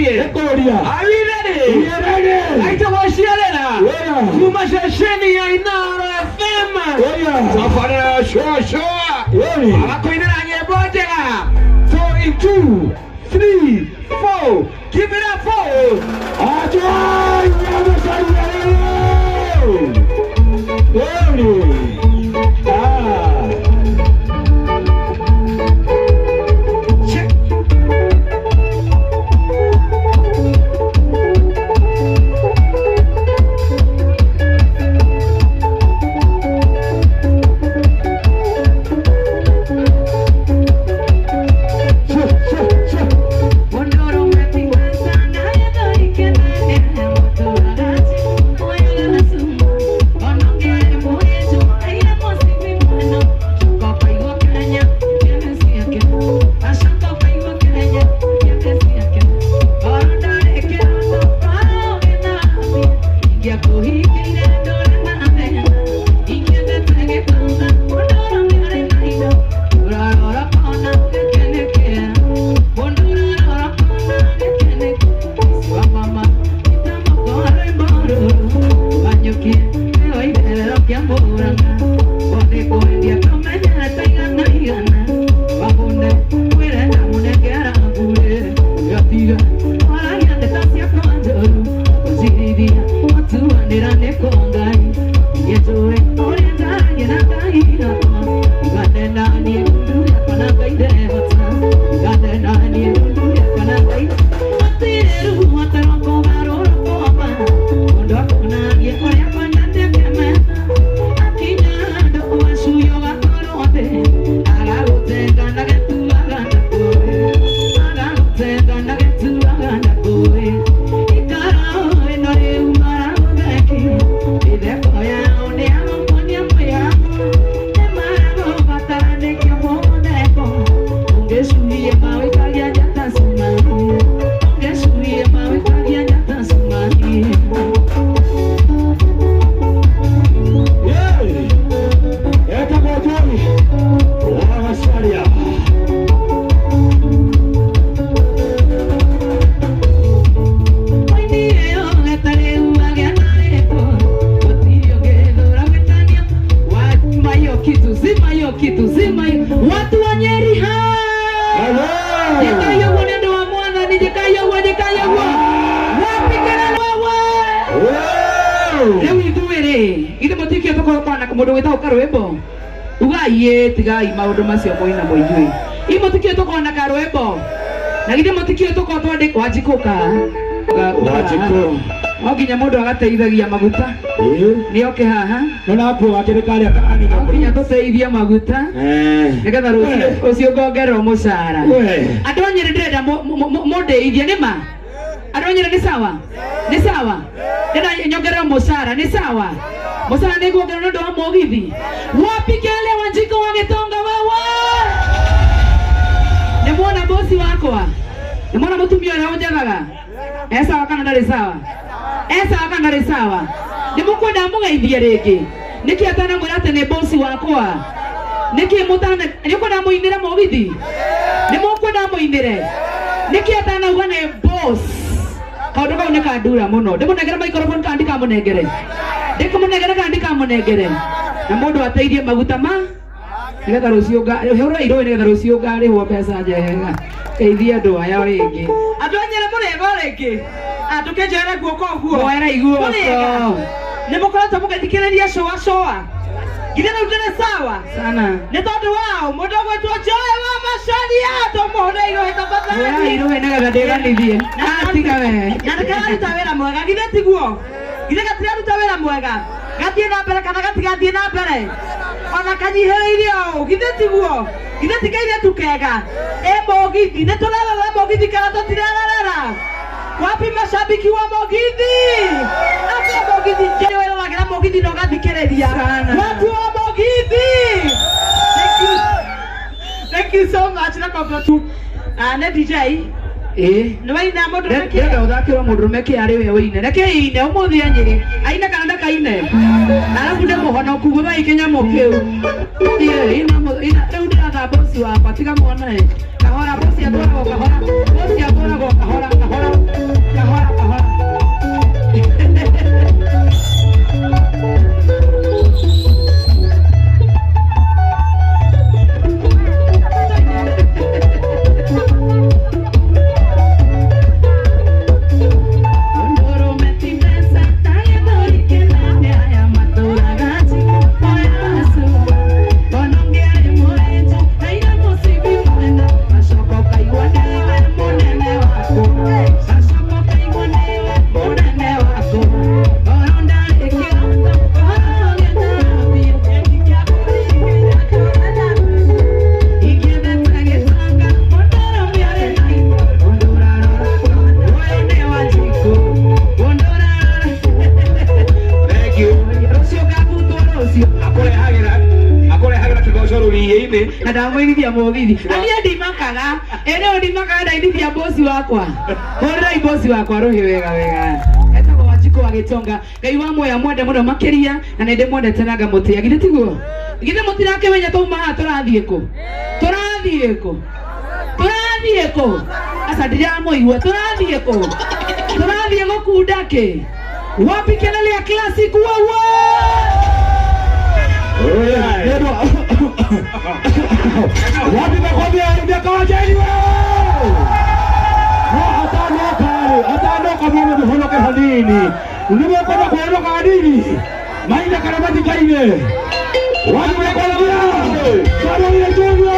Are we ready? We are ready. Like the Washiana. You must have Shani Ainara FM. Safari, sure. I'm going to get brought 4 in 2, 3, 4. Give it up for. Tigai maundu macio moina moijui imotikio toko na karwebo na gide motikio toko twande wajikoka wajiko oginya mundu agateithagia maguta ni oke haha nona kwa atirikari akani na oginya tuteithia maguta nigetha rucio ngongero mucara adonyere ndenda mundeithia nima adonyere ni sawa ndenda nyongero mucara ni sawa mucara ni ngongero ndo wa mogithi wapigele Wanjiko wagetonga wewe. Nimuona bosi wako. Nimuona mutumia yao njagaga. Esa wakana ndari sawa. Nimukwenda mugeithie ringi. Niki atana mwirate ni bosi wako. Niki mutana nikwenda muinira mogithi. Nimukwenda muinire. Niki atana uga ni boss. Kaundu kau nikandura muno. Ndimunegere microphone kandi kamunengere. Kandi munegere. Na mundu ateithie maguta ma nigetha rucio nga hura iro nigetha rucio nga ri ho pesa njega keithia andu aya ringi andu anyere murego ringi atukejere guoko guo mwera iguo ni mukoretwo mugithikiriria shoa githena utene sawa sana ni tondu wao mundu gwetwo Joe wa Macharia tumuhura iro itabatani iro nigetha ndiganithie atiga we na ndikaruta wira mwega githe tiguo githe gatiraruta wira mwega gathie na mbere kana gatigathie na mbere ona kanyihireirio githe tiguo githe tikaire tukega mogithi ne turarara mogithi kana tutirarara wapi mashabiki wa mogithi ati mogithi ndio wanagira mogithi no gathikiriria watu wa mogithi thank you so much na kwa na DJ no waina mundu meke ndio uthakirwo mundu meke ari we wine reke ine umuthi anyiri aina kana ndakaine arabu nde muhonoku gwa ikenya mokiu ina riu ndatha bosi wa patiga muone kahora bosi atwara kahora ndamuithia mugithi ania ndimakaga ene ndimakaga ndaithia bosi wakwa horai bosi wakwa rohi wega wega etagwo Wanjiko wa Gitonga Ngai wa moya mwende muno makiria na nende mwende tenaga mutia githe tiguo githe mutirake wenya tauma ha turathie ku asa ndiramuigua turathie ku turathie gukundake wapi kelele ya classic wawa wapi nakwambia miaka wajeni wewe atanoka mwana muhonoke hanini ulimekwenda kuondoka hanini maina karabati kaine wapi nakwambia kama ile jumla